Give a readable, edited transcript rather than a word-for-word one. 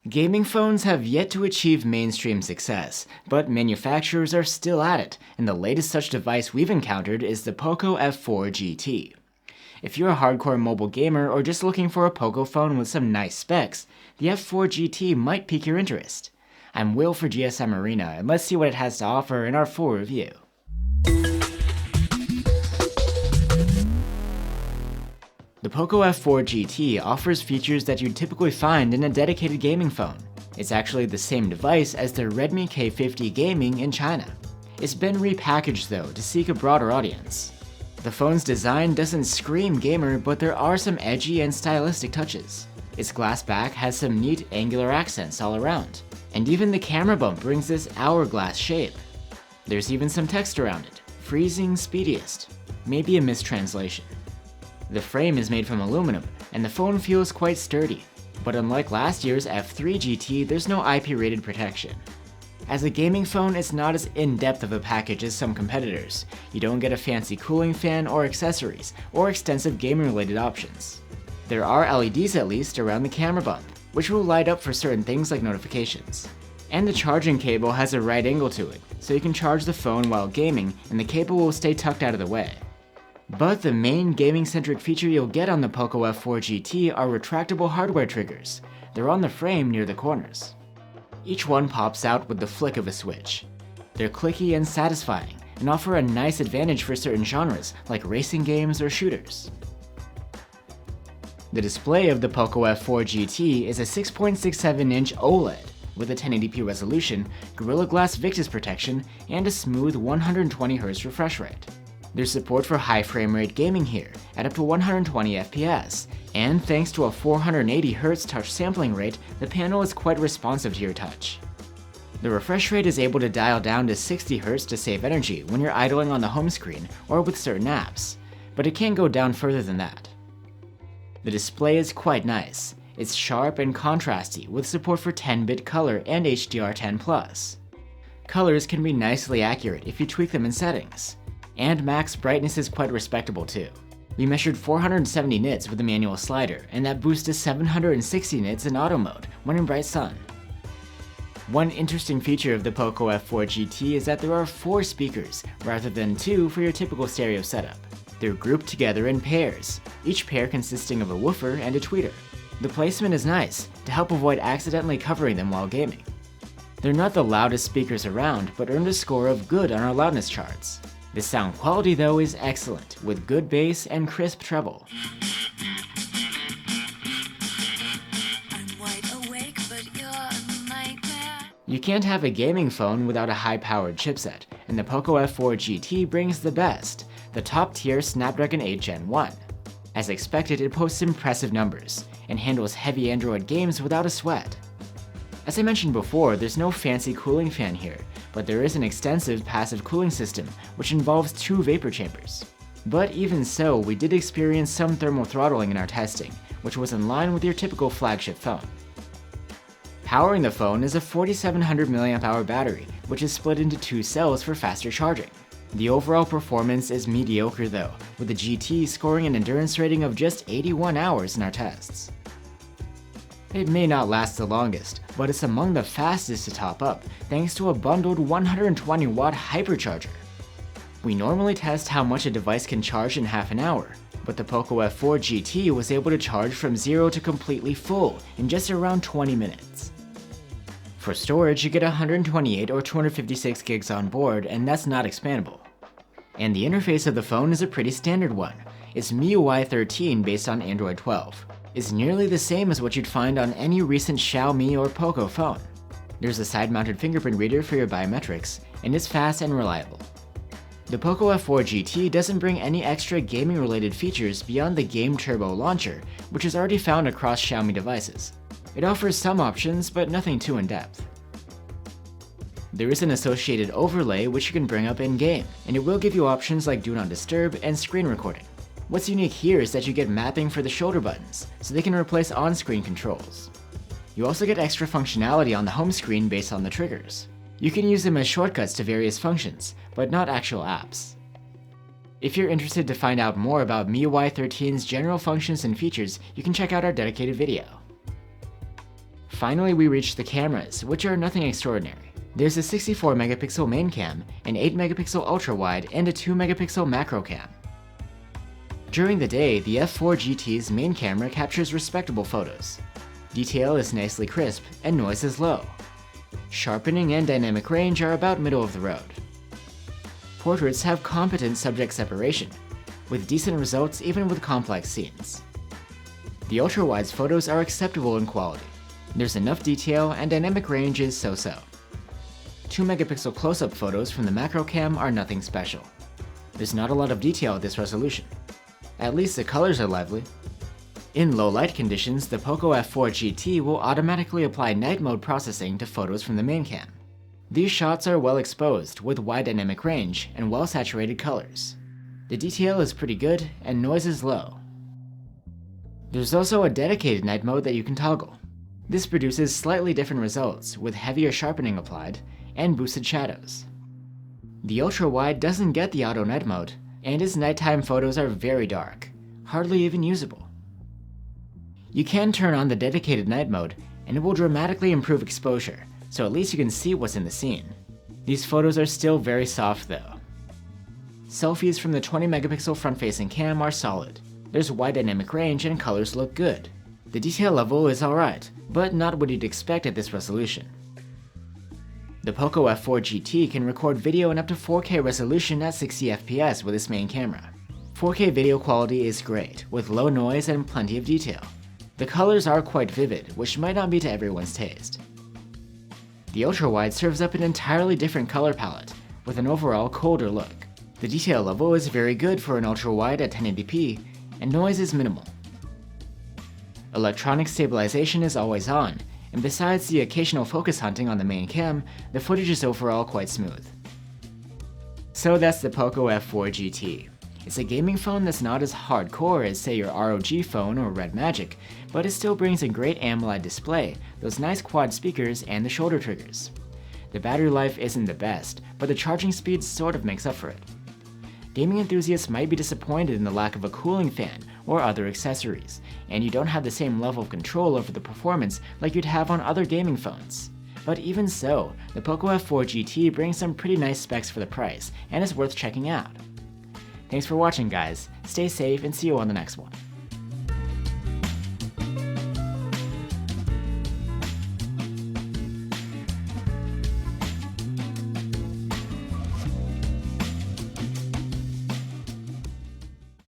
Gaming phones have yet to achieve mainstream success, but manufacturers are still at it, and the latest such device we've encountered is the Poco F4 GT. If you're a hardcore mobile gamer or just looking for a Poco phone with some nice specs, the F4 GT might pique your interest. I'm Will for GSM Arena, and let's see what it has to offer in our full review. The Poco F4 GT offers features that you'd typically find in a dedicated gaming phone. It's actually the same device as the Redmi K50 Gaming in China. It's been repackaged though to seek a broader audience. The phone's design doesn't scream gamer, but there are some edgy and stylistic touches. Its glass back has some neat angular accents all around, and even the camera bump brings this hourglass shape. There's even some text around it, freezing speediest, maybe a mistranslation. The frame is made from aluminum, and the phone feels quite sturdy, but unlike last year's F3 GT, there's no IP-rated protection. As a gaming phone, it's not as in-depth of a package as some competitors. You don't get a fancy cooling fan or accessories, or extensive gaming-related options. There are LEDs at least around the camera bump, which will light up for certain things like notifications. And the charging cable has a right angle to it, so you can charge the phone while gaming, and the cable will stay tucked out of the way. But the main gaming-centric feature you'll get on the Poco F4 GT are retractable hardware triggers. They're on the frame near the corners. Each one pops out with the flick of a switch. They're clicky and satisfying, and offer a nice advantage for certain genres, like racing games or shooters. The display of the Poco F4 GT is a 6.67-inch OLED, with a 1080p resolution, Gorilla Glass Victus protection, and a smooth 120Hz refresh rate. There's support for high frame rate gaming here, at up to 120 FPS, and thanks to a 480Hz touch sampling rate, the panel is quite responsive to your touch. The refresh rate is able to dial down to 60Hz to save energy when you're idling on the home screen or with certain apps, but it can go down further than that. The display is quite nice. It's sharp and contrasty with support for 10-bit color and HDR10+. Colors can be nicely accurate if you tweak them in settings. And max brightness is quite respectable too. We measured 470 nits with the manual slider, and that boosts to 760 nits in auto mode when in bright sun. One interesting feature of the Poco F4 GT is that there are 4 speakers, rather than 2 for your typical stereo setup. They're grouped together in pairs, each pair consisting of a woofer and a tweeter. The placement is nice, to help avoid accidentally covering them while gaming. They're not the loudest speakers around, but earned a score of good on our loudness charts. The sound quality though is excellent, with good bass and crisp treble. You can't have a gaming phone without a high-powered chipset, and the Poco F4 GT brings the best, the top-tier Snapdragon 8 Gen 1. As expected, it posts impressive numbers, and handles heavy Android games without a sweat. As I mentioned before, there's no fancy cooling fan here, but there is an extensive passive cooling system, which involves 2 vapor chambers. But even so, we did experience some thermal throttling in our testing, which was in line with your typical flagship phone. Powering the phone is a 4700 mAh battery, which is split into 2 cells for faster charging. The overall performance is mediocre though, with the GT scoring an endurance rating of just 81 hours in our tests. It may not last the longest, but it's among the fastest to top up, thanks to a bundled 120-watt hypercharger. We normally test how much a device can charge in half an hour, but the Poco F4 GT was able to charge from 0 to completely full in just around 20 minutes. For storage, you get 128 or 256 gigs on board, and that's not expandable. And the interface of the phone is a pretty standard one. It's MIUI 13 based on Android 12. It's nearly the same as what you'd find on any recent Xiaomi or Poco phone. There's a side-mounted fingerprint reader for your biometrics, and it's fast and reliable. The Poco F4 GT doesn't bring any extra gaming-related features beyond the Game Turbo launcher, which is already found across Xiaomi devices. It offers some options, but nothing too in-depth. There is an associated overlay which you can bring up in-game, and it will give you options like Do Not Disturb and screen recording. What's unique here is that you get mapping for the shoulder buttons, so they can replace on-screen controls. You also get extra functionality on the home screen based on the triggers. You can use them as shortcuts to various functions, but not actual apps. If you're interested to find out more about MIUI 13's general functions and features, you can check out our dedicated video. Finally, we reach the cameras, which are nothing extraordinary. There's a 64 megapixel main cam, an 8 megapixel ultra wide, and a 2 megapixel macro cam. During the day, the F4 GT's main camera captures respectable photos. Detail is nicely crisp and noise is low. Sharpening and dynamic range are about middle of the road. Portraits have competent subject separation, with decent results even with complex scenes. The ultra-wide's photos are acceptable in quality. There's enough detail and dynamic range is so-so. 2 megapixel close-up photos from the macro cam are nothing special. There's not a lot of detail at this resolution. At least the colors are lively. In low light conditions, the Poco F4 GT will automatically apply night mode processing to photos from the main cam. These shots are well exposed, with wide dynamic range and well saturated colors. The detail is pretty good and noise is low. There's also a dedicated night mode that you can toggle. This produces slightly different results, with heavier sharpening applied and boosted shadows. The ultra-wide doesn't get the auto night mode, and its nighttime photos are very dark, hardly even usable. You can turn on the dedicated night mode, and it will dramatically improve exposure, so at least you can see what's in the scene. These photos are still very soft though. Selfies from the 20 megapixel front-facing cam are solid. There's wide dynamic range and colors look good. The detail level is alright, but not what you'd expect at this resolution. The Poco F4 GT can record video in up to 4K resolution at 60 FPS with its main camera. 4K video quality is great, with low noise and plenty of detail. The colors are quite vivid, which might not be to everyone's taste. The ultra-wide serves up an entirely different color palette, with an overall colder look. The detail level is very good for an ultra-wide at 1080p, and noise is minimal. Electronic stabilization is always on, and besides the occasional focus hunting on the main cam, the footage is overall quite smooth. So that's the Poco F4 GT. It's a gaming phone that's not as hardcore as say your ROG phone or Red Magic, but it still brings a great AMOLED display, those nice quad speakers, and the shoulder triggers. The battery life isn't the best, but the charging speed sort of makes up for it. Gaming enthusiasts might be disappointed in the lack of a cooling fan or other accessories, and you don't have the same level of control over the performance like you'd have on other gaming phones. But even so, the Poco F4 GT brings some pretty nice specs for the price, and is worth checking out. Thanks for watching guys, stay safe and see you on the next one.